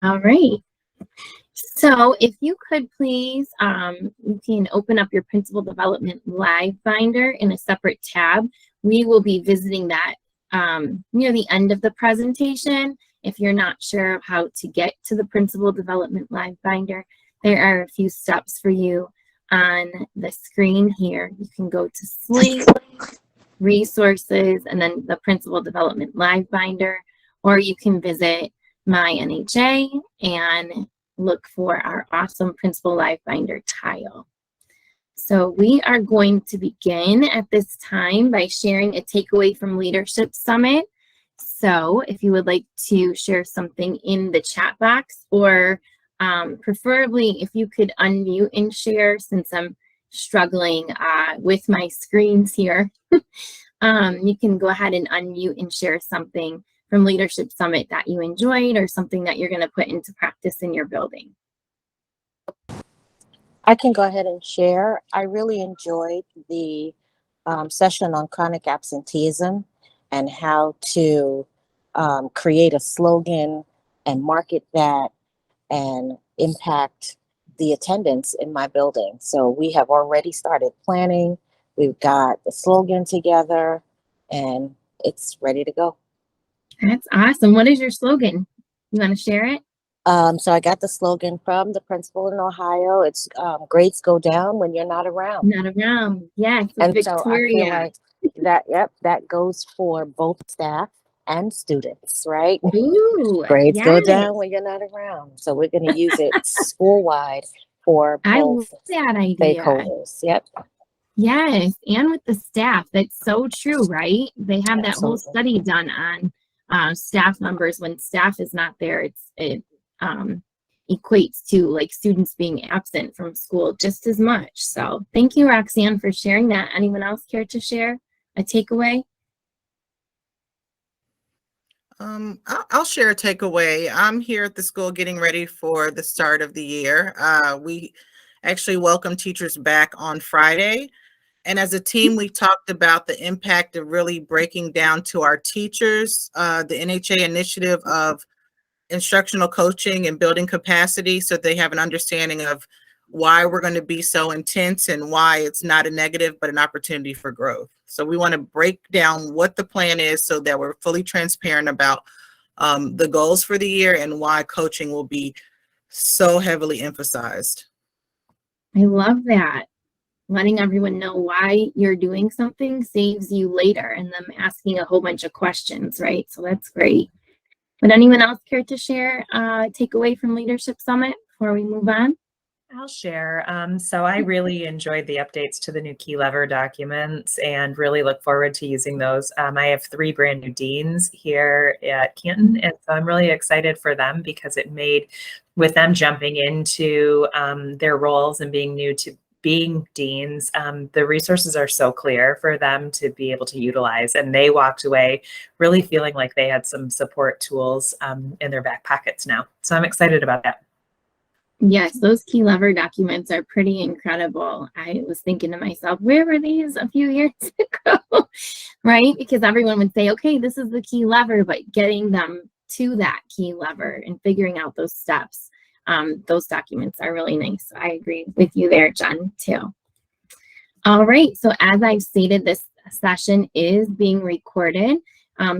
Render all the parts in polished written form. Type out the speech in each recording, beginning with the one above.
All right. So if you could please, you can open up your Principal Development Live Binder in a separate tab. We will be visiting that near the end of the presentation. If you're not sure of how to get to the Principal Development Live Binder, there are a few steps for you on the screen here. You can go to Slate, Resources, and then the Principal Development Live Binder, or you can visit My NHA and look for our awesome Principal Live Binder tile. So we are going to begin at this time by sharing a takeaway from Leadership Summit. So if you would like to share something in the chat box, or preferably if you could unmute and share, since I'm struggling with my screens here, you can go ahead and unmute and share something from Leadership Summit that you enjoyed, or something that you're going to put into practice in your building. I can go ahead and share. I really enjoyed the session on chronic absenteeism and how to create a slogan and market that and impact the attendance in my building. So we have already started planning. We've got the slogan together and it's ready to go. That's awesome. What is your slogan? You want to share it? So I got the slogan from the principal in Ohio. It's grades go down when you're not around. Not around. Yes, And Victoria. so I feel like that goes for both staff and students, right? Ooh, Grades go yes. down when you're not around. So we're going to use it school-wide for I both love that idea. stakeholders. Yep. Yes, and with the staff, that's so true, right? They have that whole study done on staff members. When staff is not there, it equates to like students being absent from school just as much. So thank you, Roxanne, for sharing that. Anyone else care to share a takeaway? I'll share a takeaway. I'm here at the school getting ready for the start of the year. We actually welcome teachers back on Friday. And as a team, we talked about the impact of really breaking down to our teachers, the NHA initiative of instructional coaching and building capacity, so they have an understanding of why we're going to be so intense and why it's not a negative, but an opportunity for growth. So we want to break down what the plan is so that we're fully transparent about the goals for the year and why coaching will be so heavily emphasized. I love that. Letting everyone know why you're doing something saves you later and them asking a whole bunch of questions, right? So that's great. Would anyone else care to share a takeaway from Leadership Summit before we move on? I'll share. So I really enjoyed the updates to the new key lever documents and really look forward to using those. I have 3 brand new deans here at Canton, and so I'm really excited for them because it made, with them jumping into their roles and being new to being deans, the resources are so clear for them to be able to utilize, and they walked away really feeling like they had some support tools in their back pockets now. So I'm excited about that. Yes, those key lever documents are pretty incredible. I was thinking to myself, where were these a few years ago? Right? Because everyone would say, okay, this is the key lever, but getting them to that key lever and figuring out those steps, those documents are really nice. I agree with you there, Jen, too. All right, so as I've stated, this session is being recorded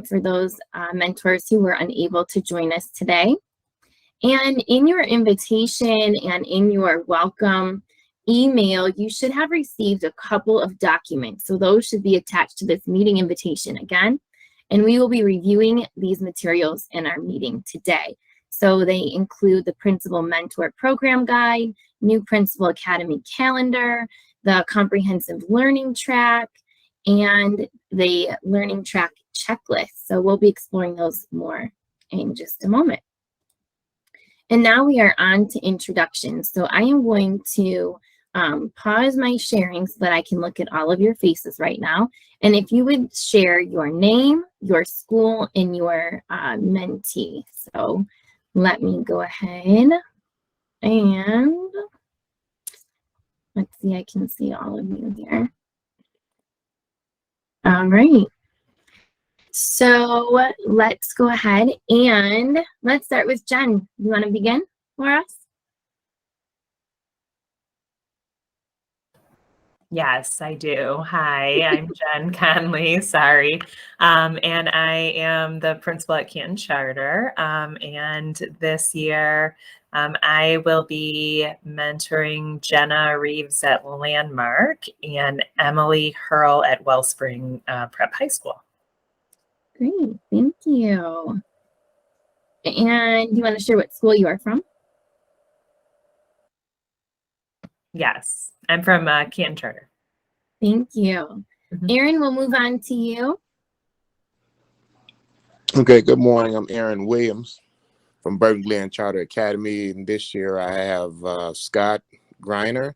for those mentors who were unable to join us today. And in your invitation and in your welcome email, you should have received a couple of documents. So those should be attached to this meeting invitation again. And we will be reviewing these materials in our meeting today. So they include the Principal Mentor Program Guide, new Principal Academy Calendar, the Comprehensive Learning Track, and the Learning Track Checklist. So we'll be exploring those more in just a moment. And now we are on to introductions. So I am going to pause my sharing so that I can look at all of your faces right now. And if you would share your name, your school, and your mentee. So let me go ahead and let's see, I can see all of you here. All right. So let's go ahead and let's start with Jen. You want to begin for us? Yes, I do. Hi, I'm Jen Conley. Sorry. And I am the principal at Canton Charter. And this year, I will be mentoring Jenna Reeves at Landmark and Emily Hurl at Wellspring Prep High School. Great, thank you. And you want to share what school you are from? Yes, I'm from Canton Charter. Thank you. Aaron, we'll move on to you. Okay, good morning. I'm Aaron Williams from Burton Glen Charter Academy. And this year I have Scott Griner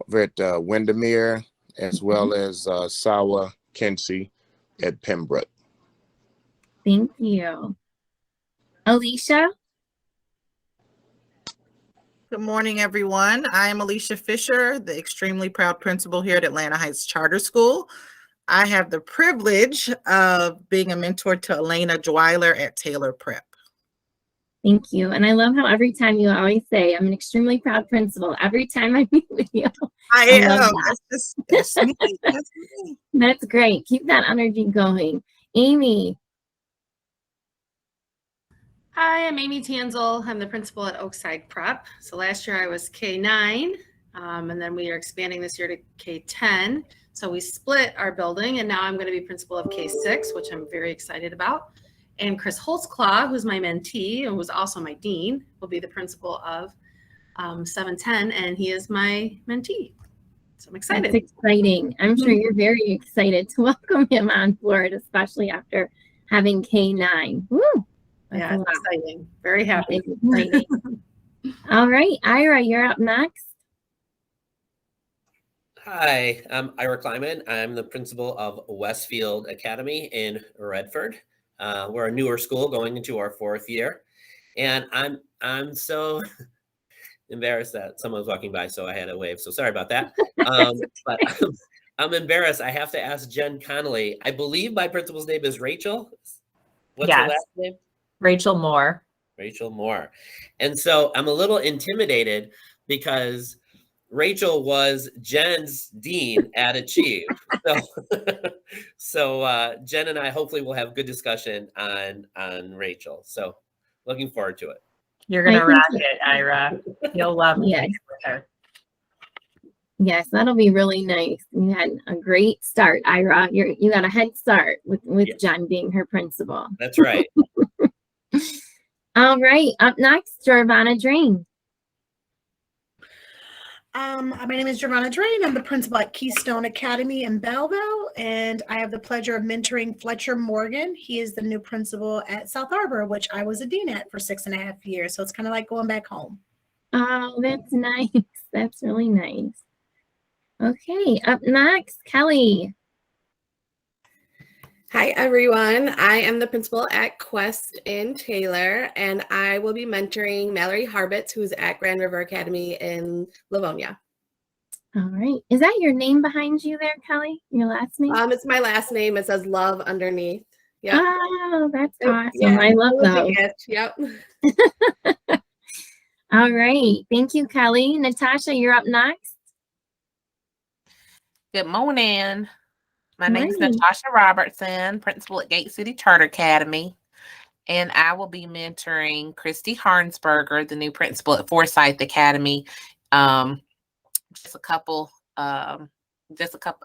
over at Windermere, as well as Sawa Kinsey at Pembroke. Thank you. Alicia? Good morning, everyone. I am Alicia Fisher, the extremely proud principal here at Atlanta Heights Charter School. I have the privilege of being a mentor to Elena Dweiler at Taylor Prep. Thank you. And I love how every time you always say, I'm an extremely proud principal, every time I meet with you. I am. Love that. That's me. That's me. That's great. Keep that energy going. Amy? Hi, I'm Amy Tanzle. I'm the principal at Oakside Prep. So last year I was K9, and then we are expanding this year to K10. So we split our building, and now I'm going to be principal of K6, which I'm very excited about. And Chris Holtzclaw, who's my mentee and was also my dean, will be the principal of 710, and he is my mentee. So I'm excited. That's exciting. I'm sure you're very excited to welcome him on board, especially after having K9. Woo! Yeah, it's exciting. Very happy. Exciting. All right, Ira, you're up next. Hi, I'm Ira Kleiman. I'm the principal of Westfield Academy in Redford. We're a newer school going into our 4th year, and I'm so embarrassed that someone was walking by, so I had to wave. So sorry about that. But I'm embarrassed. I have to ask Jen Connolly. I believe my principal's name is Rachel. What's her last name? Rachel Moore. Rachel Moore. And so I'm a little intimidated because Rachel was Jen's dean at Achieve. So Jen and I hopefully will have good discussion on Rachel. So looking forward to it. You're going to rock it, Ira. You'll love it with her. Yes, that'll be really nice. You had a great start, Ira. You got a head start with Jen being her principal. That's right. All right, up next, Giovanna Drain. My name is Giovanna Drain. I'm the principal at Keystone Academy in Belleville, and I have the pleasure of mentoring Fletcher Morgan. He is the new principal at South Harbor, which I was a dean at for 6.5 years. So it's kind of like going back home. Oh, that's nice. That's really nice. Okay, up next, Kelly. Hi, everyone. I am the principal at Quest in Taylor, and I will be mentoring Mallory Harbitz, who's at Grand River Academy in Livonia. All right. Is that your name behind you there, Kelly? Your last name? It's my last name. It says Love underneath. Yeah. Oh, that's awesome. Yeah, I love those. Yep. All right. Thank you, Kelly. Natasha, you're up next. Good morning. My name is Natasha Robertson, principal at Gate City Charter Academy, and I will be mentoring Christy Harnsberger, the new principal at Forsyth Academy, a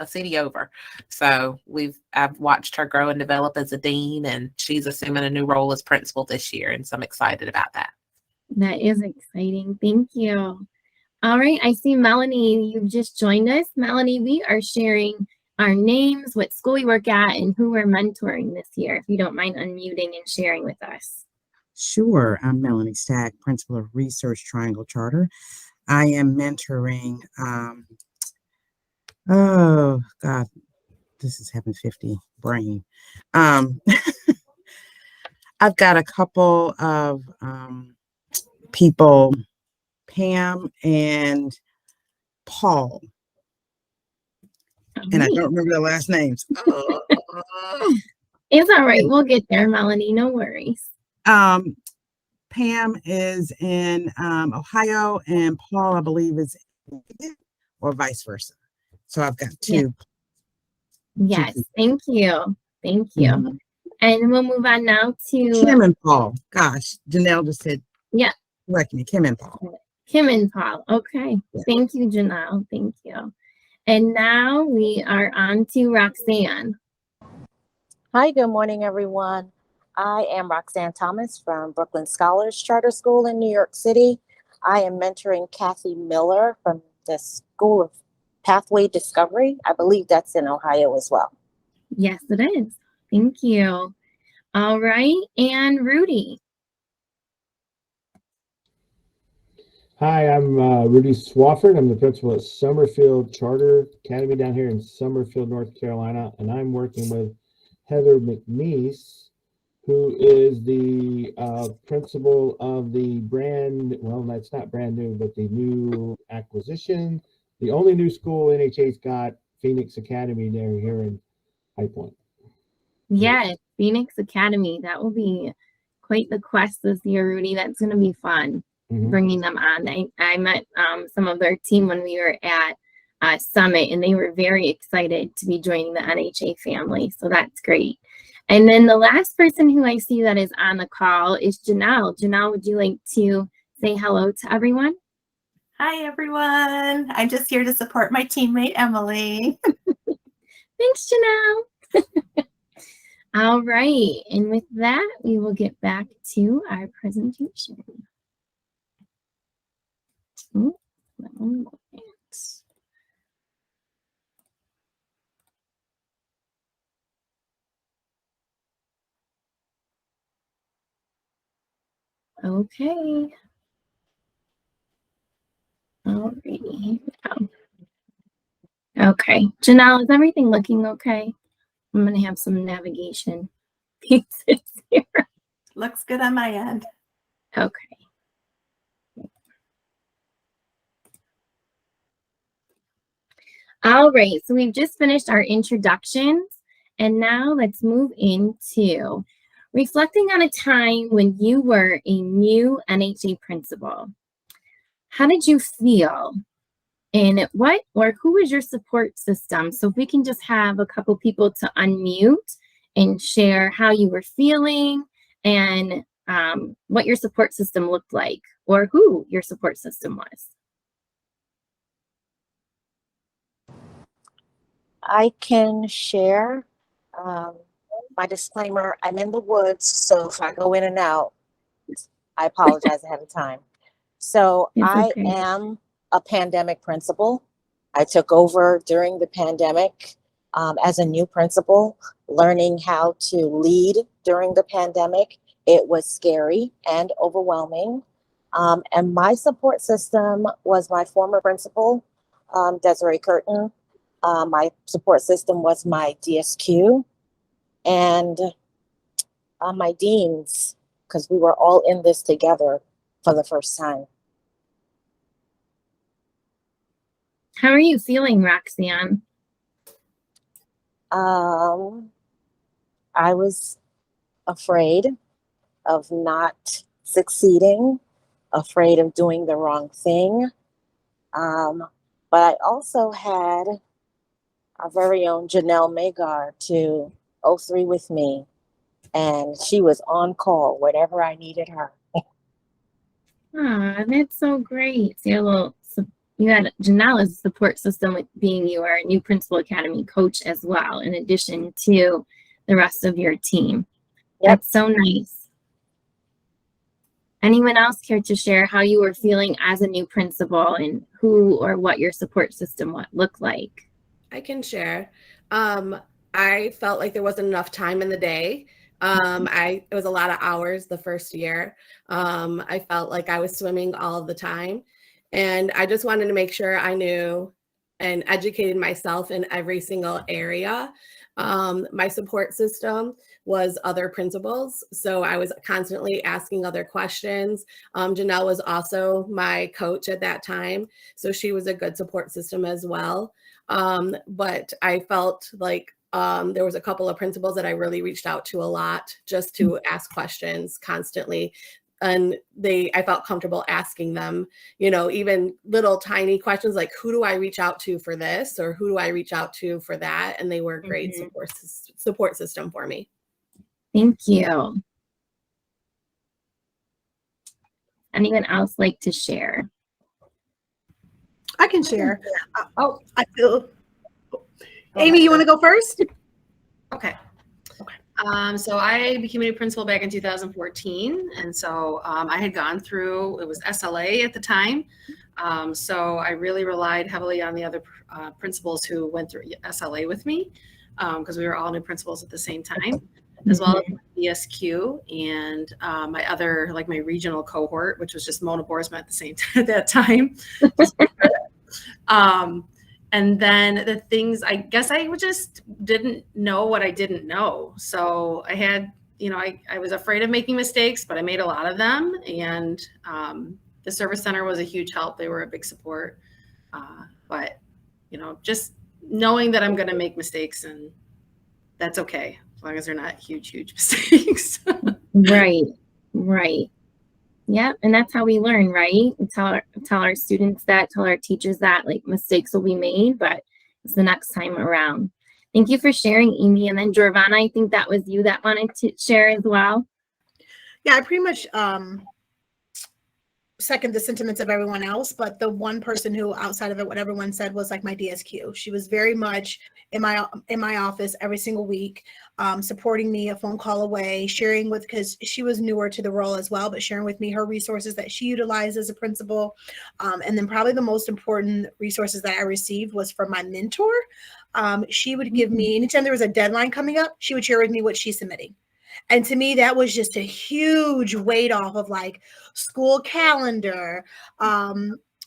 city over. So I've watched her grow and develop as a dean, and she's assuming a new role as principal this year, and so I'm excited about that. That is exciting. Thank you. All right, I see Melanie, you've just joined us. Melanie, we are sharing our names, what school we work at, and who we're mentoring this year, if you don't mind unmuting and sharing with us. Sure. I'm Melanie Stack, principal of Research Triangle Charter. I am mentoring, oh God, this is having 50 brain. I've got a couple of people, Pam and Paul. And I don't remember their last names. It's all right. We'll get there, Melanie. No worries. Pam is in Ohio, and Paul, I believe, is or vice versa. So I've got two. Yes, thank you. Thank you. Mhm. And we'll move on now to Kim and Paul. Gosh, Janelle just said, yeah, correct me, Kim and Paul. Kim and Paul. Okay. Yeah. Thank you, Janelle. Thank you. And now we are on to Roxanne. Hi, good morning, everyone. I am Roxanne Thomas from Brooklyn Scholars Charter School in New York City. I am mentoring Kathy Miller from the School of Pathway Discovery. I believe that's in Ohio as well. Yes, it is. Thank you. All right. And Rudy. Hi, I'm Rudy Swafford. I'm the principal at Summerfield Charter Academy down here in Summerfield, North Carolina, and I'm working with Heather McNeese, who is the principal of the well, that's not brand new, but the new acquisition, the only new school NHA's got, Phoenix Academy there here in High Point. Yes, Phoenix Academy. That will be quite the quest this year, Rudy. That's going to be fun. Bringing them on. I met some of their team when we were at Summit, and they were very excited to be joining the NHA family. So that's great. And then the last person who I see that is on the call is Janelle. Janelle, would you like to say hello to everyone? Hi, everyone. I'm just here to support my teammate, Emily. Thanks, Janelle. All right. And with that, we will get back to our presentation. One moment. Okay. Alrighty. Okay. Janelle, is everything looking okay? I'm going to have some navigation pieces here. Looks good on my end. Okay. All right, so we've just finished our introductions, and now let's move into reflecting on a time when you were a new NHA principal. How did you feel? And what or who was your support system? So if we can just have a couple people to unmute and share how you were feeling and what your support system looked like, or who your support system was. I can share my disclaimer. I'm in the woods, so if I go in and out, I apologize ahead of time. So I am a pandemic principal. I took over during the pandemic as a new principal, learning how to lead during the pandemic. It was scary and overwhelming. And my support system was my former principal, Desiree Curtin. My support system was my DSQ and my deans, because we were all in this together for the first time. How are you feeling, Roxanne? I was afraid of not succeeding, afraid of doing the wrong thing. But I also had our very own Janelle Magar to 03 with me, and she was on call whenever I needed her. Ah, that's so great. So you had Janelle as a support system with being your new principal academy coach as well, in addition to the rest of your team. Yep. That's so nice. Anyone else care to share how you were feeling as a new principal and who or what your support system looked like? I can share. I felt like there wasn't enough time in the day. It was a lot of hours the first year. I felt like I was swimming all the time, and I just wanted to make sure I knew and educated myself in every single area. My support system was other principals, so I was constantly asking other questions. Janelle was also my coach at that time, so she was a good support system as well. But I felt like There was a couple of principals that I really reached out to a lot just to ask questions constantly. And I felt comfortable asking them, even little tiny questions like, who do I reach out to for this? Or who do I reach out to for that? And they were a great support system for me. Thank you. Anyone else like to share? I can share. I feel. Amy, you want to go first? Okay. So I became a new principal back in 2014. And so I had gone through, it was SLA at the time. So I really relied heavily on the other principals who went through SLA with me because we were all new principals at the same time, as well as ESQ and my other, like my regional cohort, which was just Mona Boersma at the same time at that time. And then the things, I guess I just didn't know what I didn't know. So I had, I was afraid of making mistakes, but I made a lot of them. And the service center was a huge help. They were a big support. But, just knowing that I'm going to make mistakes, and that's okay, as long as they're not huge mistakes. Right. Yeah, and that's how we learn, right? We tell our students that, tell our teachers that, like, mistakes will be made, but it's the next time around. Thank you for sharing, Amy. And then Giovanna, I think that was you that wanted to share as well. Yeah, I pretty much second the sentiments of everyone else, but the one person who, outside of it, what everyone said, was like my DSQ. She was very much in my office every single week, supporting me a phone call away, sharing with, because she was newer to the role as well, but sharing with me her resources that she utilized as a principal. And then probably the most important resources that I received was from my mentor. She would give me, anytime there was a deadline coming up, she would share with me what she's submitting. And to me, that was just a huge weight off of like school calendar,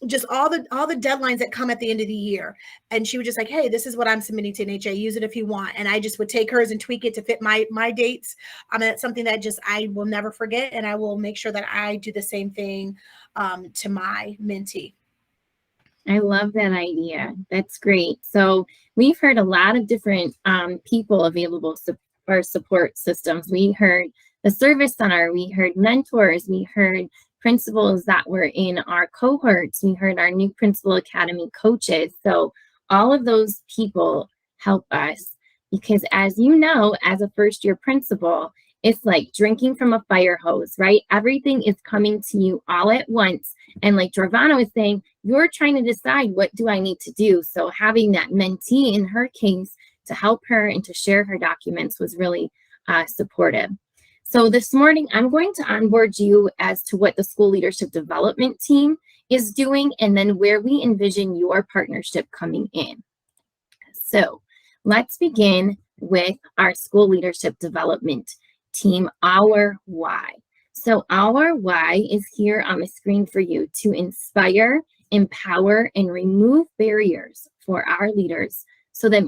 just all the deadlines that come at the end of the year. And she was just like, hey, this is what I'm submitting to NHA. Use it if you want. And I just would take hers and tweak it to fit my dates. I mean, that's something that just I will never forget. And I will make sure that I do the same thing to my mentee. I love that idea. That's great. So we've heard a lot of different people available for support systems. We heard the service center, we heard mentors, we heard principals that were in our cohorts, we heard our new principal academy coaches. So all of those people help us because, as you know, as a first year principal, it's like drinking from a fire hose, right? Everything is coming to you all at once. And like Giovanna was saying, you're trying to decide, what do I need to do? So having that mentee in her case to help her and to share her documents was really supportive. So this morning, I'm going to onboard you as to what the school leadership development team is doing and then where we envision your partnership coming in. So let's begin with our school leadership development team, our why. So our why is here on the screen for you: to inspire, empower, and remove barriers for our leaders so that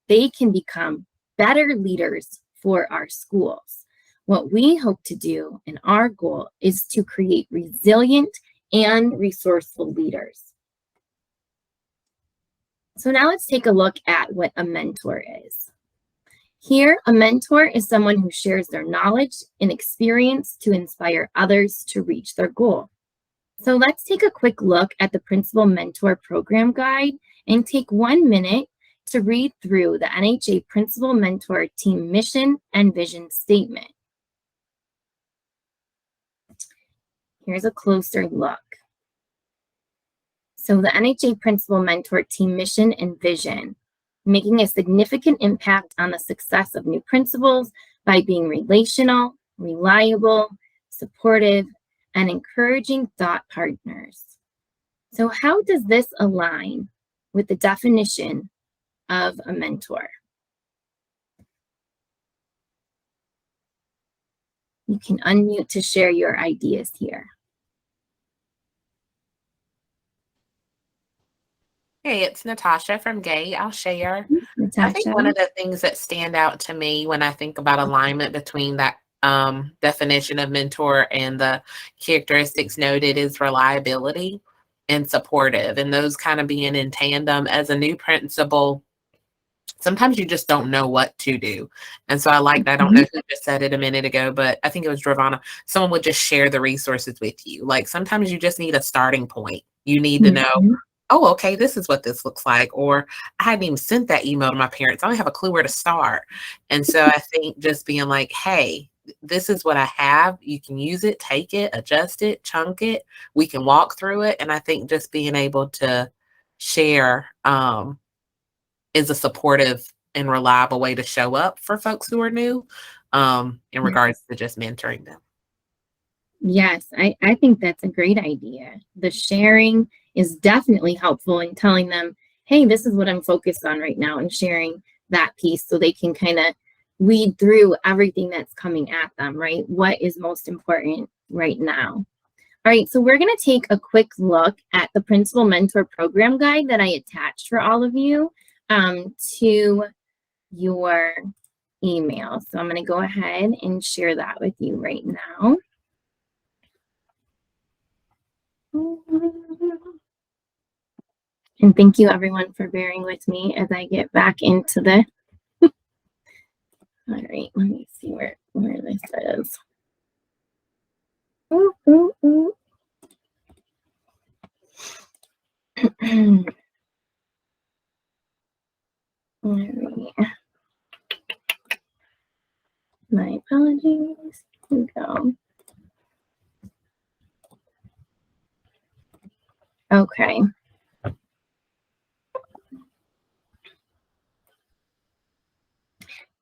they can become better leaders for our schools. What we hope to do, and our goal, is to create resilient and resourceful leaders. So now let's take a look at what a mentor is. Here, a mentor is someone who shares their knowledge and experience to inspire others to reach their goal. So let's take a quick look at the Principal Mentor Program Guide and take 1 minute to read through the NHA Principal Mentor Team Mission and Vision Statement. Here's a closer look. So the NHA Principal Mentor Team Mission and Vision: making a significant impact on the success of new principals by being relational, reliable, supportive, and encouraging thought partners. So how does this align with the definition of a mentor? You can unmute to share your ideas here. Hey, it's Natasha from Gay. I'll share. Natasha. I think one of the things that stand out to me when I think about alignment between that definition of mentor and the characteristics noted is reliability and supportive, and those kind of being in tandem. As a new principal, sometimes you just don't know what to do. And so I liked, I don't know who just said it a minute ago, but I think it was Dravana. Someone would just share the resources with you. Like sometimes you just need a starting point. You need to know, oh, okay, this is what this looks like. Or I hadn't even sent that email to my parents. I don't have a clue where to start. And so I think just being like, hey, this is what I have. You can use it, take it, adjust it, chunk it. We can walk through it. And I think just being able to share is a supportive and reliable way to show up for folks who are new in regards to just mentoring them. Yes, I think that's a great idea. The sharing is definitely helpful in telling them, hey, this is what I'm focused on right now, and sharing that piece so they can kind of weed through everything that's coming at them, right? What is most important right now? All right, so we're going to take a quick look at the Principal Mentor Program Guide that I attached for all of you to your email. So I'm going to go ahead and share that with you right now. And thank you everyone for bearing with me as I get back into the all right, let me see where this is. Ooh, ooh, ooh. All right. My apologies. Here we go. Okay.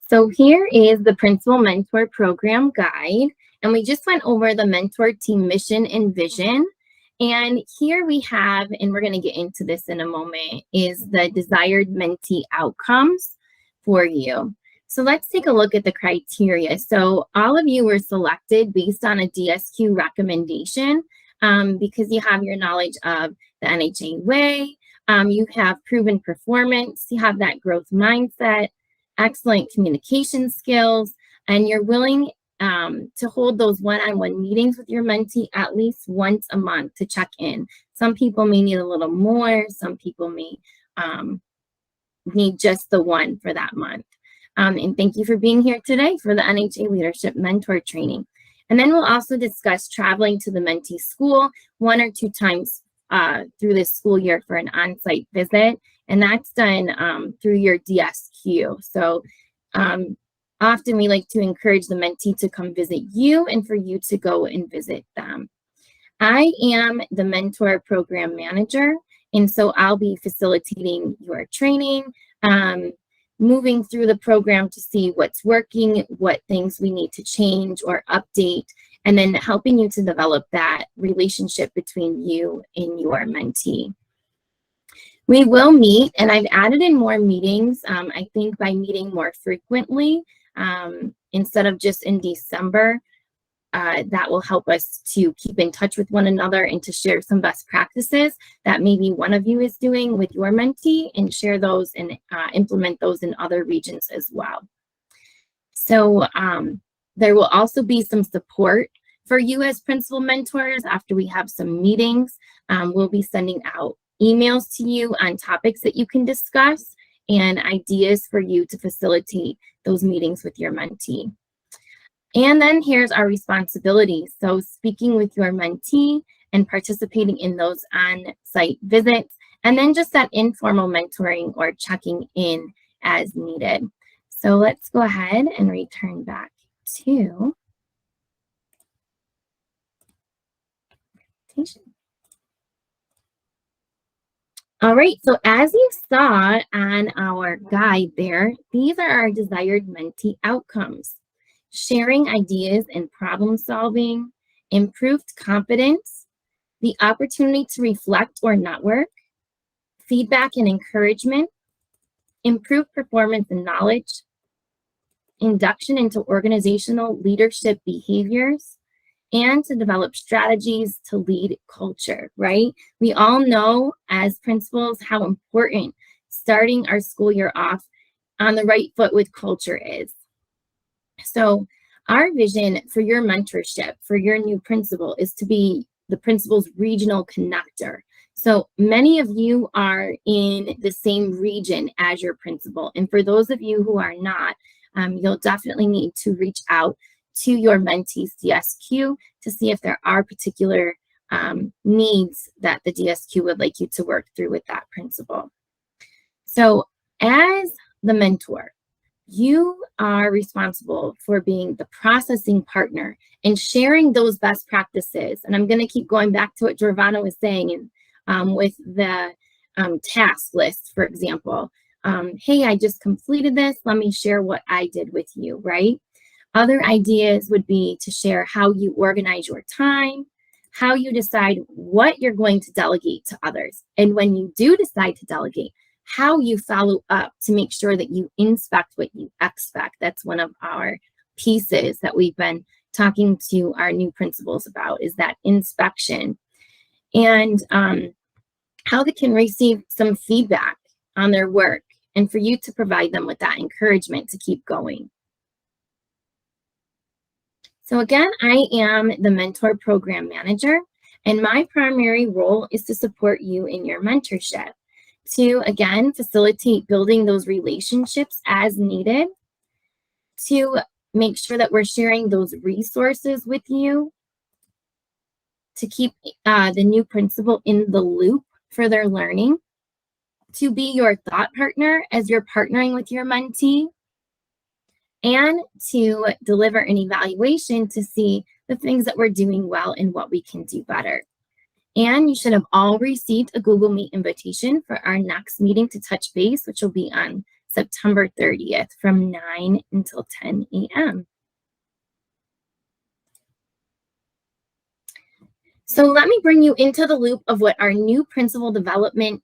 So here is the Principal Mentor Program Guide, and we just went over the mentor team mission and vision. And here we have, and we're going to get into this in a moment, is the desired mentee outcomes for you. So let's take a look at the criteria. So all of you were selected based on a DSQ recommendation because you have your knowledge of the NHA way, you have proven performance, you have that growth mindset, excellent communication skills, and you're willing to hold those one-on-one meetings with your mentee at least once a month to check in. Some people may need a little more, some people may need just the one for that month. And thank you for being here today for the NHA Leadership Mentor Training. And then we'll also discuss traveling to the mentee school 1 or 2 times through this school year for an on-site visit. And that's done through your DSQ. So often we like to encourage the mentee to come visit you and for you to go and visit them. I am the mentor program manager, and so I'll be facilitating your training, moving through the program to see what's working, what things we need to change or update, and then helping you to develop that relationship between you and your mentee. We will meet, and I've added in more meetings, I think by meeting more frequently, instead of just in December. That will help us to keep in touch with one another and to share some best practices that maybe one of you is doing with your mentee and share those and implement those in other regions as well. So there will also be some support for you as principal mentors after we have some meetings. We'll be sending out emails to you on topics that you can discuss and ideas for you to facilitate those meetings with your mentee. And then here's our responsibilities. So speaking with your mentee and participating in those on-site visits, and then just that informal mentoring or checking in as needed. So let's go ahead and return back to presentation. All right, so as you saw on our guide there, these are our desired mentee outcomes. Sharing ideas and problem solving, improved confidence, the opportunity to reflect or network, feedback and encouragement, improved performance and knowledge, induction into organizational leadership behaviors, and to develop strategies to lead culture, right? We all know as principals how important starting our school year off on the right foot with culture is. So our vision for your mentorship, for your new principal, is to be the principal's regional connector, So many of you are in the same region as your principal. And for those of you who are not, you'll definitely need to reach out to your mentee's DSQ to see if there are particular needs that the DSQ would like you to work through with that principal. So as the mentor, you are responsible for being the processing partner and sharing those best practices. And I'm going to keep going back to what Giovanna was saying with the task list, for example. Hey, I just completed this. Let me share what I did with you, right? Other ideas would be to share how you organize your time, how you decide what you're going to delegate to others. And when you do decide to delegate, how you follow up to make sure that you inspect what you expect. That's one of our pieces that we've been talking to our new principals about, is that inspection. And how they can receive some feedback on their work and for you to provide them with that encouragement to keep going. So again, I am the mentor program manager, and my primary role is to support you in your mentorship, to again facilitate building those relationships as needed, to make sure that we're sharing those resources with you, to keep the new principal in the loop for their learning, to be your thought partner as you're partnering with your mentee, and to deliver an evaluation to see the things that we're doing well and what we can do better. And you should have all received a Google Meet invitation for our next meeting to touch base, which will be on September 30th from 9 until 10 a.m. So let me bring you into the loop of what our new principal development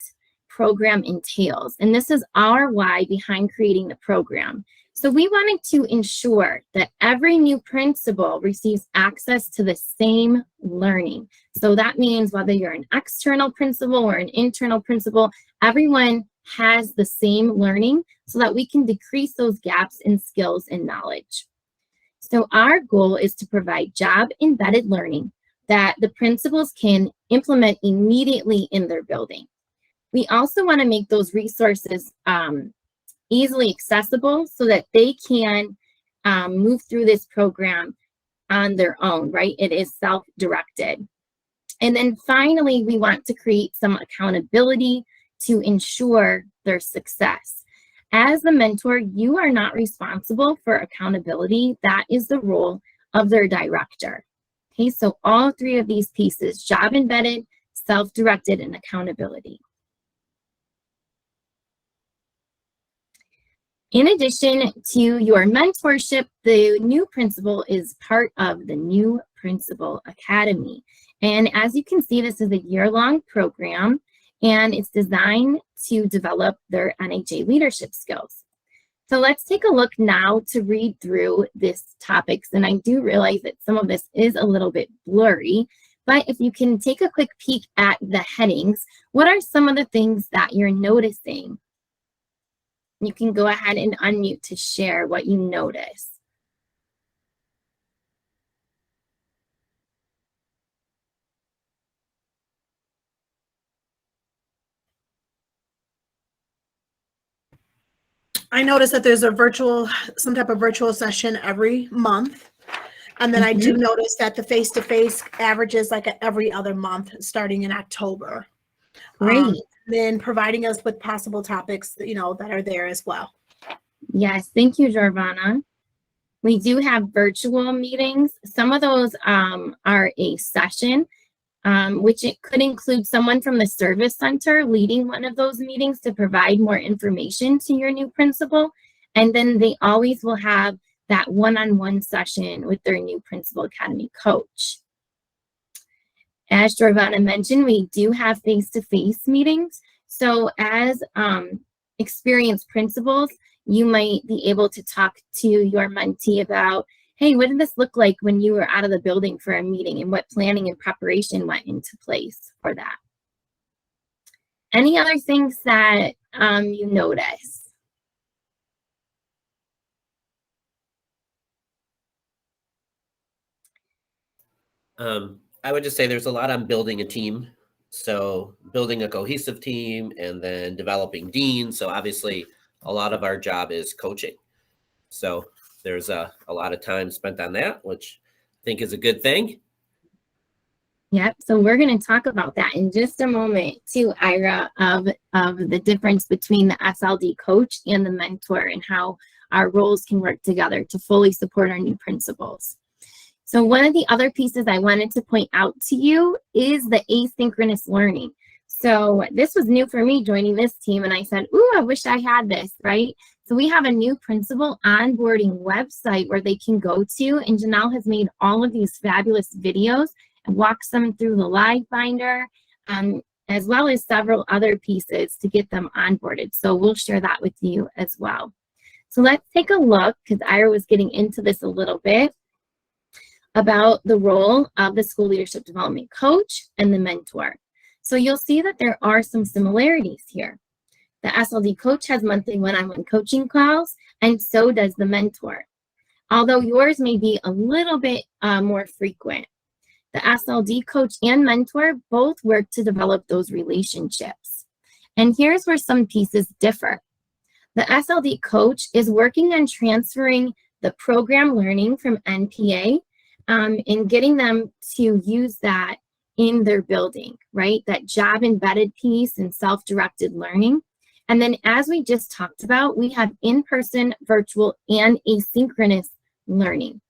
program entails. And this is our why behind creating the program. So we wanted to ensure that every new principal receives access to the same learning. So that means whether you're an external principal or an internal principal, everyone has the same learning so that we can decrease those gaps in skills and knowledge. So our goal is to provide job-embedded learning that the principals can implement immediately in their building. We also want to make those resources easily accessible so that they can move through this program on their own, right? It is self-directed. And then finally, we want to create some accountability to ensure their success. As the mentor, you are not responsible for accountability. That is the role of their director. Okay, so all three of these pieces: job embedded, self-directed, and accountability. In addition to your mentorship, the new principal is part of the New Principal Academy. And as you can see, this is a year-long program, and it's designed to develop their NHA leadership skills. So let's take a look now to read through this topics. And I do realize that some of this is a little bit blurry, but if you can take a quick peek at the headings, what are some of the things that you're noticing? You can go ahead and unmute to share what you notice. I noticed that there's some type of virtual session every month. And then I do notice that the face-to-face averages like every other month starting in October. Great. Then providing us with possible topics, that are there as well. Yes, thank you, Giovanna. We do have virtual meetings. Some of those are a session, which it could include someone from the service center leading one of those meetings to provide more information to your new principal. And then they always will have that one-on-one session with their new Principal Academy coach. As Giovanna mentioned, we do have face-to-face meetings. So as experienced principals, you might be able to talk to your mentee about, hey, what did this look like when you were out of the building for a meeting, and what planning and preparation went into place for that? Any other things that you notice? I would just say there's a lot on building a team So building a cohesive team and then developing deans. So obviously a lot of our job is coaching. So there's a lot of time spent on that, which I think is a good thing. Yep. So we're going to talk about that in just a moment too, Ira, of the difference between the SLD coach and the mentor and how our roles can work together to fully support our new principals. So one of the other pieces I wanted to point out to you is the asynchronous learning. So this was new for me joining this team, and I said, ooh, I wish I had this, right? So we have a new principal onboarding website where they can go to, and Janelle has made all of these fabulous videos and walks them through the live binder, as well as several other pieces to get them onboarded. So we'll share that with you as well. So let's take a look, because Ira was getting into this a little bit, about the role of the school leadership development coach and the mentor. So you'll see that there are some similarities here. The SLD coach has monthly one-on-one coaching calls, and so does the mentor, although yours may be a little bit more frequent. The SLD coach and mentor both work to develop those relationships. And here's where some pieces differ. The SLD coach is working on transferring the program learning from NPA and getting them to use that in their building, right? That job embedded piece and self-directed learning. And then as we just talked about, we have in-person, virtual, and asynchronous learning.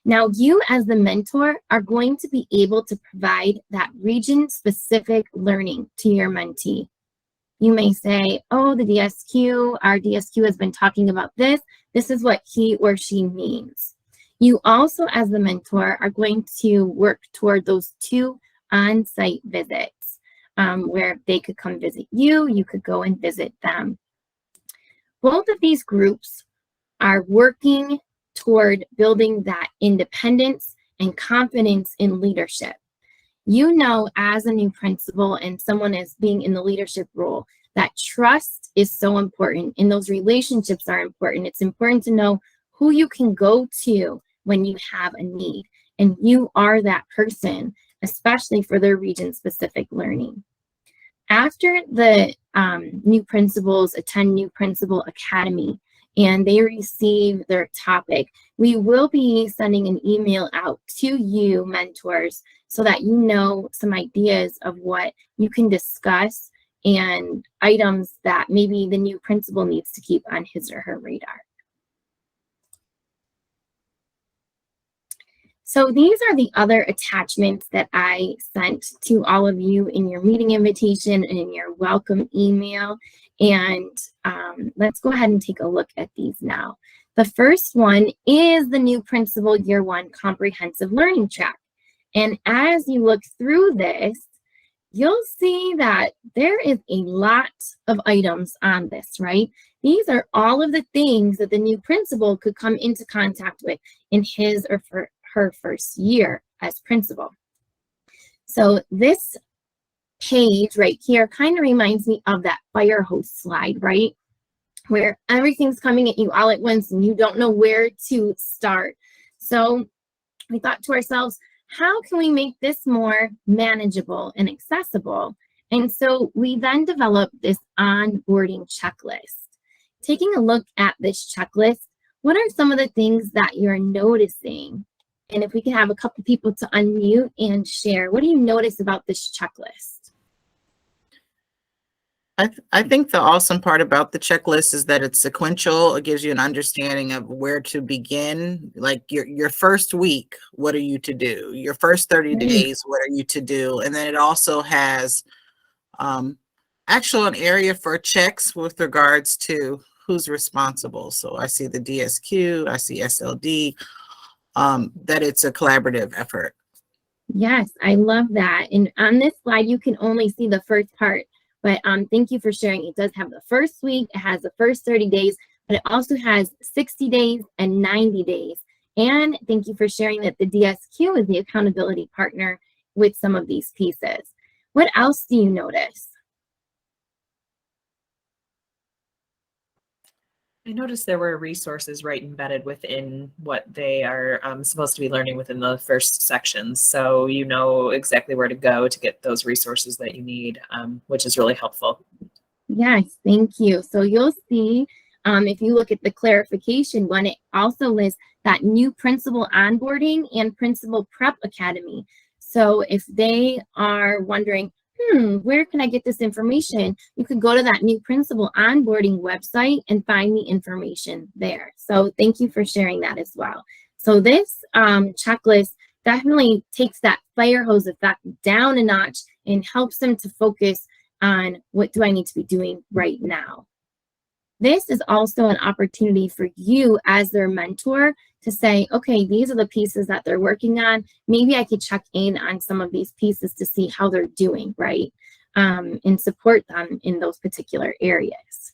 Now, you as the mentor are going to be able to provide that region-specific learning to your mentee. You may say, oh, the DSQ, our DSQ has been talking about this. This is what he or she means. You also, as the mentor, are going to work toward those 2 on-site visits where they could come visit you, you could go and visit them. Both of these groups are working toward building that independence and confidence in leadership. You know, as a new principal and someone is being in the leadership role, that trust is so important and those relationships are important. It's important to know who you can go to when you have a need, and you are that person, especially for their region-specific learning. After the new principals attend New Principal Academy and they receive their topic, we will be sending an email out to you, mentors, so that you know some ideas of what you can discuss and items that maybe the new principal needs to keep on his or her radar. So these are the other attachments that I sent to all of you in your meeting invitation and in your welcome email. And let's go ahead and take a look at these now. The first one is the new Principal Year 1 Comprehensive Learning Track. And as you look through this, you'll see that there is a lot of items on this, right? These are all of the things that the new principal could come into contact with in his or her first year as principal. So this page right here kind of reminds me of that fire hose slide, right? Where everything's coming at you all at once and you don't know where to start. So we thought to ourselves, how can we make this more manageable and accessible? And so we then developed this onboarding checklist. Taking a look at this checklist, what are some of the things that you're noticing? And if we can have a couple people to unmute and share, what do you notice about this checklist? I think the awesome part about the checklist is that it's sequential. It gives you an understanding of where to begin. Like your first week, what are you to do? Your first 30 days, what are you to do? And then it also has actually an area for checks with regards to who's responsible. So I see the DSQ, I see SLD, that it's a collaborative effort. Yes, I love that. And on this slide, you can only see the first part. But thank you for sharing. It does have the first week, it has the first 30 days, but it also has 60 days and 90 days. And thank you for sharing that the DSQ is the accountability partner with some of these pieces. What else do you notice? I noticed there were resources right embedded within what they are supposed to be learning within the first sections. So you know exactly where to go to get those resources that you need, which is really helpful. Yes, thank you. So you'll see if you look at the clarification one, it also lists that new principal onboarding and principal prep academy. So if they are wondering, where can I get this information? You could go to that new principal onboarding website and find the information there. So thank you for sharing that as well. So this checklist definitely takes that fire hose effect down a notch and helps them to focus on what do I need to be doing right now. This is also an opportunity for you as their mentor to say, okay, these are the pieces that they're working on. Maybe I could check in on some of these pieces to see how they're doing, right? And support them in those particular areas.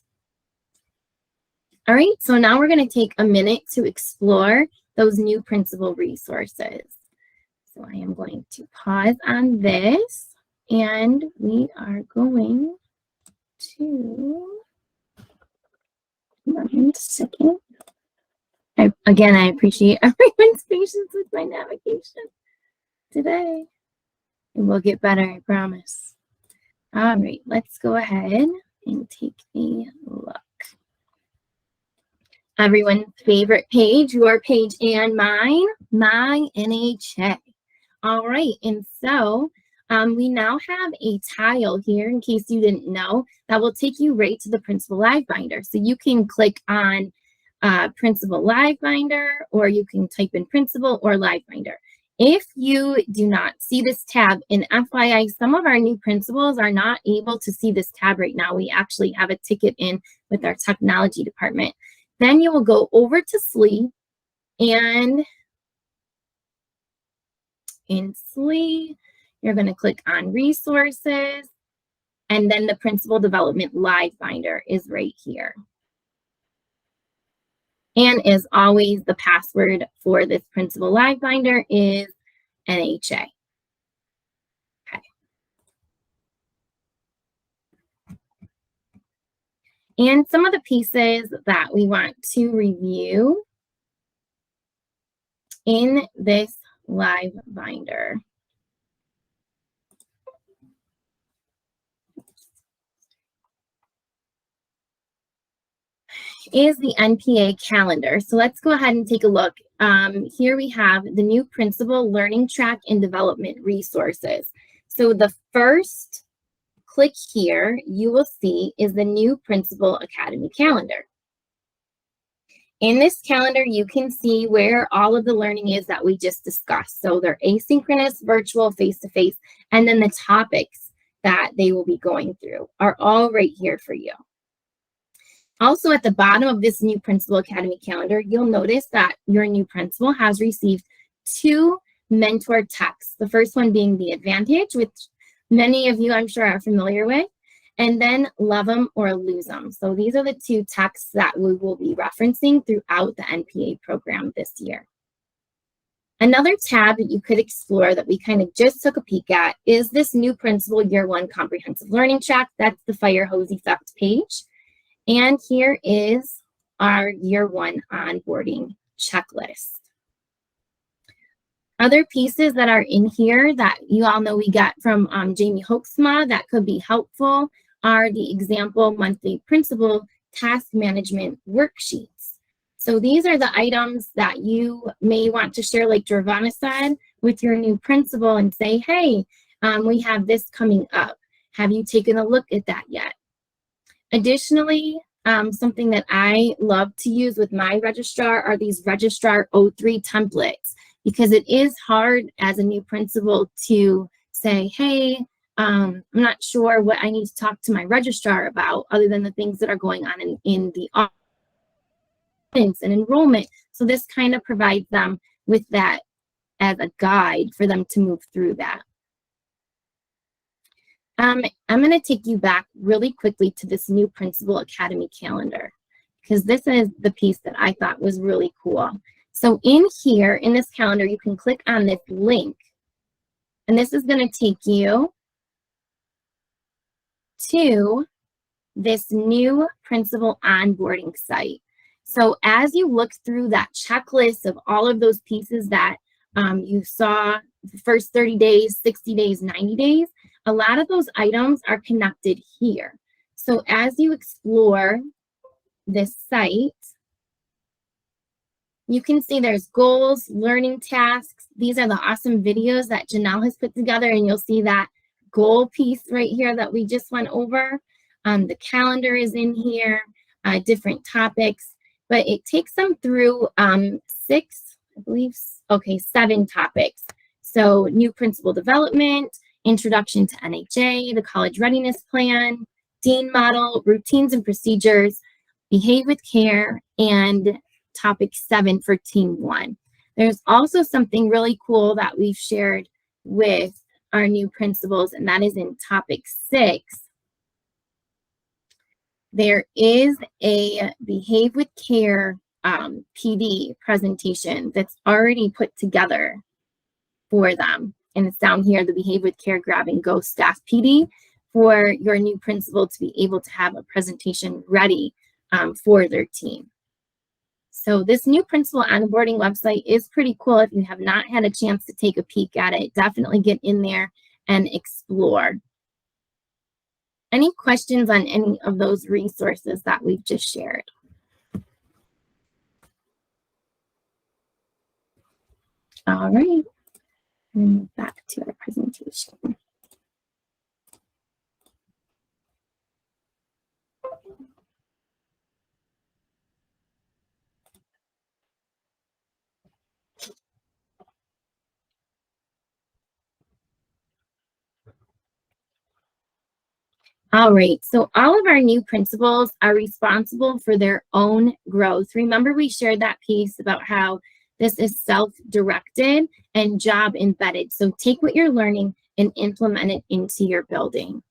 All right, so now we're going to take a minute to explore those new principal resources. So I am going to pause on this, and we are going to, one second. Again, I appreciate everyone's patience with my navigation today. It will get better, I promise. All right, let's go ahead and take a look. Everyone's favorite page, your page and mine, my NHA. All right, and so we now have a tile here, in case you didn't know, that will take you right to the Principal Live Binder. So you can click on Principal Live Binder, or you can type in Principal or Live Binder. If you do not see this tab, in FYI, some of our new principals are not able to see this tab right now. We actually have a ticket in with our technology department. Then you will go over to SLE, and in SLE, you're going to click on Resources, and then the Principal Development Live Binder is right here. And as always, the password for this Principal Live Binder is NHA. Okay. And some of the pieces that we want to review in this Live Binder. Is the NPA calendar. So let's go ahead and take a look. Here we have the new Principal Learning Track and Development Resources. So the first click here, you will see is the new Principal Academy calendar. In this calendar, you can see where all of the learning is that we just discussed. So they're asynchronous, virtual, face-to-face, and then the topics that they will be going through are all right here for you. Also, at the bottom of this new Principal Academy calendar, you'll notice that your new principal has received 2 mentor texts. The first one being the Advantage, which many of you I'm sure are familiar with, and then Love 'em or Lose 'em. So these are the 2 texts that we will be referencing throughout the NPA program this year. Another tab that you could explore that we kind of just took a peek at is this new Principal Year 1 Comprehensive Learning Track. That's the Fire Hose Effect page. And here is our Year 1 onboarding checklist. Other pieces that are in here that you all know we got from Jamie Hoeksma that could be helpful are the example monthly principal task management worksheets. So these are the items that you may want to share, like Dravana said, with your new principal and say, hey, we have this coming up. Have you taken a look at that yet? Additionally, something that I love to use with my registrar are these Registrar 03 templates, because it is hard as a new principal to say, hey, I'm not sure what I need to talk to my registrar about other than the things that are going on in the office and enrollment. So this kind of provides them with that as a guide for them to move through that. I'm going to take you back really quickly to this new Principal Academy calendar, because this is the piece that I thought was really cool. So in here, in this calendar, you can click on this link, and this is going to take you to this new Principal onboarding site. So as you look through that checklist of all of those pieces that you saw the first 30 days, 60 days, 90 days, a lot of those items are connected here. So as you explore this site, you can see there's goals, learning tasks. These are the awesome videos that Janelle has put together, and you'll see that goal piece right here that we just went over. The calendar is in here, different topics, but it takes them through 7 topics. So new principal development, introduction to NHA, the college readiness plan, dean model, routines and procedures, behave with care, and topic 7 for team 1. There's also something really cool that we've shared with our new principals, and that is in topic 6. There is a behave with care PD presentation that's already put together for them. And it's down here, the behave with care grab and go staff PD, for your new principal to be able to have a presentation ready for their team. So this new principal onboarding website is pretty cool. If you have not had a chance to take a peek at it, definitely get in there and explore. Any questions on any of those resources that we've just shared? All right, and back to our presentation. All right, so all of our new principals are responsible for their own growth. Remember, we shared that piece about how this is self-directed and job embedded. So take what you're learning and implement it into your building.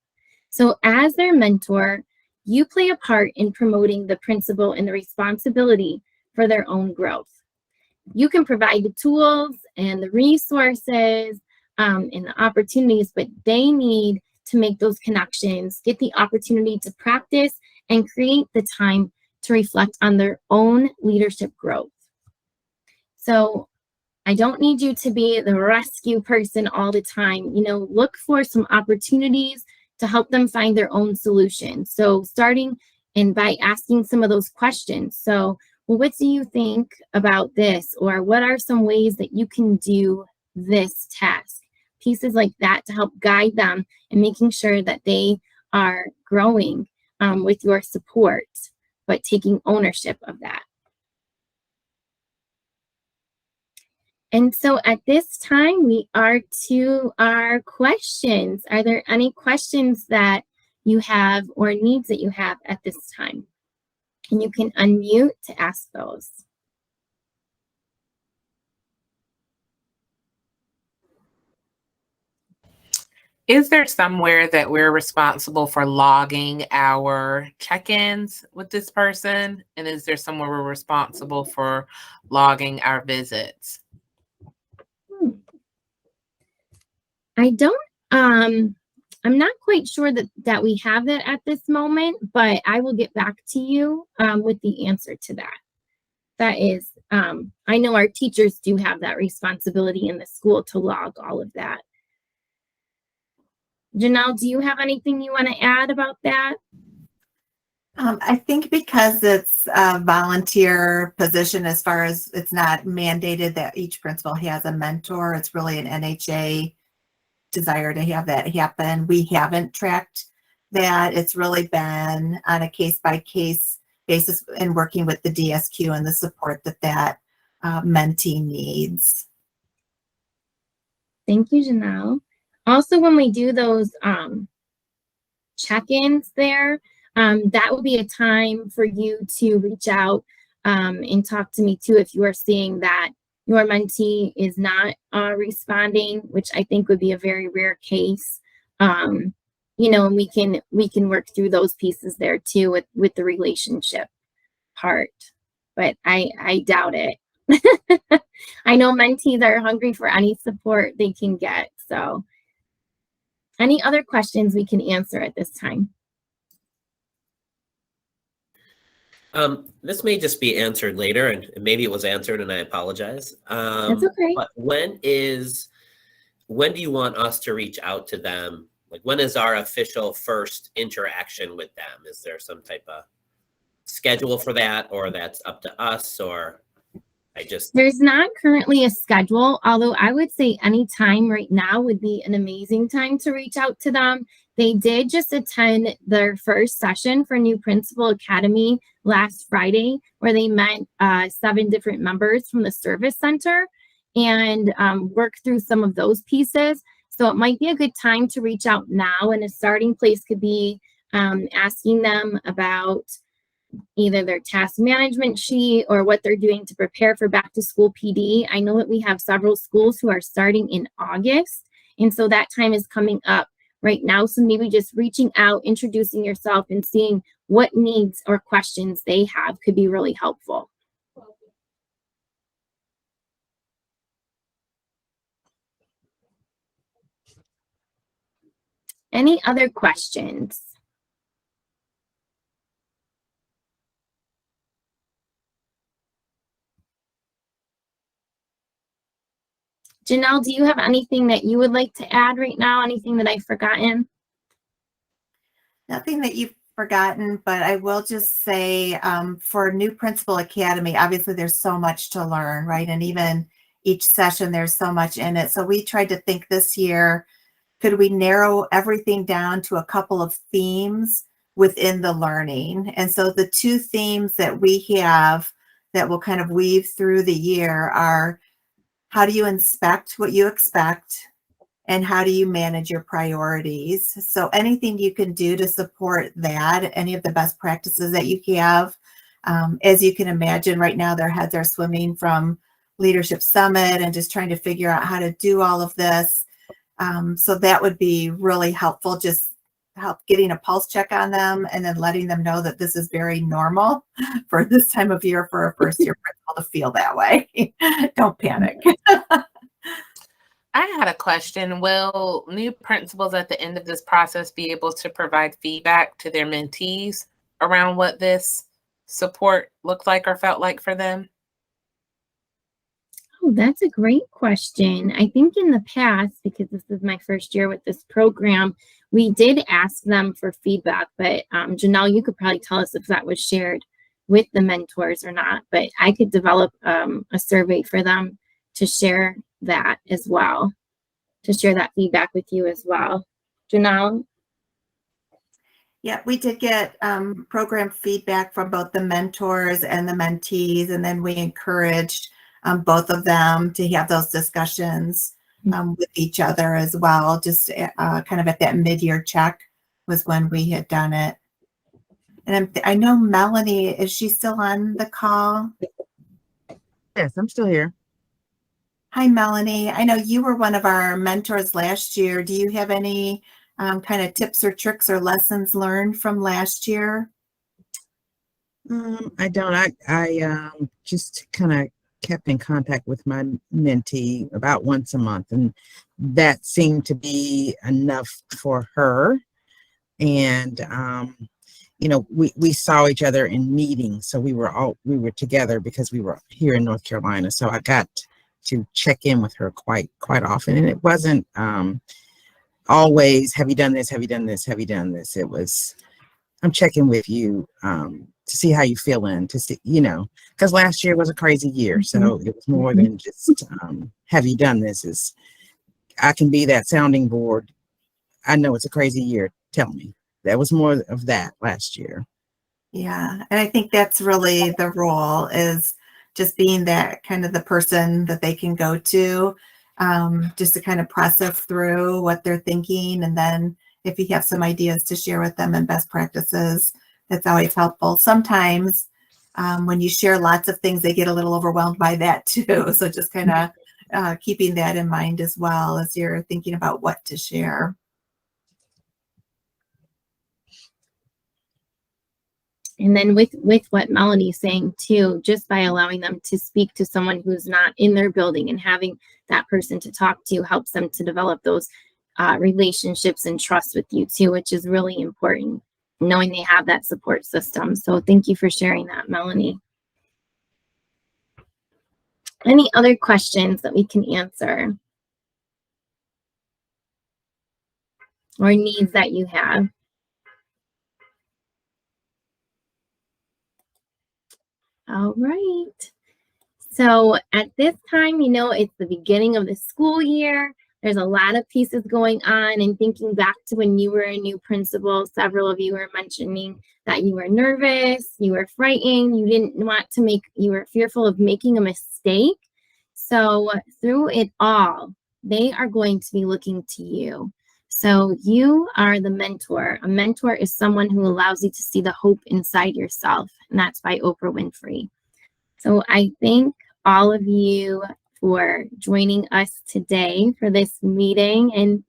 So as their mentor, you play a part in promoting the principal and the responsibility for their own growth. You can provide the tools and the resources and the opportunities, but they need to make those connections, get the opportunity to practice, and create the time to reflect on their own leadership growth. So I don't need you to be the rescue person all the time. You know, look for some opportunities to help them find their own solutions. So starting and by asking some of those questions. So, well, what do you think about this? Or what are some ways that you can do this task? Pieces like that to help guide them and making sure that they are growing with your support, but taking ownership of that. And so at this time, we are to our questions. Are there any questions that you have or needs that you have at this time? And you can unmute to ask those. Is there somewhere that we're responsible for logging our check-ins with this person? And is there somewhere we're responsible for logging our visits? I don't, I'm not quite sure that we have that at this moment, but I will get back to you with the answer to that. That is, I know our teachers do have that responsibility in the school to log all of that. Janelle, do you have anything you want to add about that? I think because it's a volunteer position, as far as it's not mandated that each principal has a mentor, it's really an NHA desire to have that happen. We haven't tracked that. It's really been on a case-by-case basis in working with the DSQ and the support that mentee needs. Thank you, Janelle. Also, when we do those check-ins there, that will be a time for you to reach out and talk to me too if you are seeing that your mentee is not responding, which I think would be a very rare case. You know, and we can work through those pieces there too with the relationship part, but I doubt it. I know mentees are hungry for any support they can get. So any other questions we can answer at this time? This may just be answered later, and maybe it was answered, and I apologize. That's okay. But when do you want us to reach out to them? Like, when is our official first interaction with them? Is there some type of schedule for that, or that's up to us, or There's not currently a schedule, although I would say any time right now would be an amazing time to reach out to them. They did just attend their first session for New Principal Academy last Friday, where they met 7 different members from the service center and worked through some of those pieces. So it might be a good time to reach out now, and a starting place could be asking them about either their task management sheet or what they're doing to prepare for back to school PD. I know that we have several schools who are starting in August, and so that time is coming up right now. So maybe just reaching out, introducing yourself, and seeing what needs or questions they have could be really helpful. Any other questions? Janelle, do you have anything that you would like to add right now? Anything that I've forgotten? Nothing that you've forgotten, but I will just say for New Principal Academy, obviously there's so much to learn, right? And even each session, there's so much in it. So we tried to think this year, could we narrow everything down to a couple of themes within the learning? And so the 2 themes that we have that will kind of weave through the year are, how do you inspect what you expect? And how do you manage your priorities? So anything you can do to support that, any of the best practices that you have, as you can imagine right now, their heads are swimming from Leadership Summit and just trying to figure out how to do all of this. So that would be really helpful, just help getting a pulse check on them and then letting them know that this is very normal for this time of year for a first year principal to feel that way. Don't panic. I had a question. Will new principals at the end of this process be able to provide feedback to their mentees around what this support looked like or felt like for them? Oh, that's a great question. I think in the past, because this is my first year with this program, we did ask them for feedback, but Janelle, you could probably tell us if that was shared with the mentors or not, but I could develop a survey for them to share that as well, to share that feedback with you as well. Janelle? Yeah, we did get program feedback from both the mentors and the mentees, and then we encouraged both of them to have those discussions with each other as well. Just kind of at that mid-year check was when we had done it. And I know Melanie, is she still on the call? Yes, I'm still here. Hi, Melanie. I know you were one of our mentors last year. Do you have any kind of tips or tricks or lessons learned from last year? I don't. I just kind of kept in contact with my mentee about once a month, and that seemed to be enough for her. And you know, we saw each other in meetings, so we were together because we were here in North Carolina. So I got to check in with her quite often, and it wasn't always, have you done this, have you done this, have you done this. It was, I'm checking with you to see how you feeling, to see, you know, because last year was a crazy year, so it was more than just have you done this. Is I can be that sounding board. I know it's a crazy year, tell me. That was more of that last year. Yeah, and I think that's really the role, is just being that kind of the person that they can go to, just to kind of process through what they're thinking. And then if you have some ideas to share with them and best practices, that's always helpful. Sometimes when you share lots of things, they get a little overwhelmed by that too. So just kind of keeping that in mind as well as you're thinking about what to share. And then with what Melanie's saying too, just by allowing them to speak to someone who's not in their building and having that person to talk to helps them to develop those relationships and trust with you too, which is really important. knowing they have that support system. So thank you for sharing that, Melanie. Any other questions that we can answer or needs that you have? All right. So at this time, you know, it's the beginning of the school year. There's a lot of pieces going on, and thinking back to when you were a new principal, several of you were mentioning that you were nervous, you were frightened, you didn't want to make, you were fearful of making a mistake. So through it all, they are going to be looking to you. So you are the mentor. A mentor is someone who allows you to see the hope inside yourself, and that's by Oprah Winfrey. So I thank all of you for joining us today for this meeting, and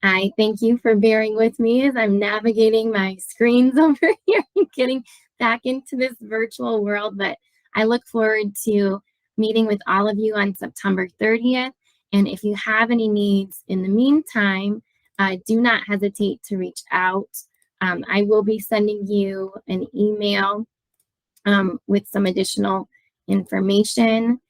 I thank you for bearing with me as I'm navigating my screens over here and getting back into this virtual world. But I look forward to meeting with all of you on September 30th. And if you have any needs in the meantime, do not hesitate to reach out. I will be sending you an email with some additional information.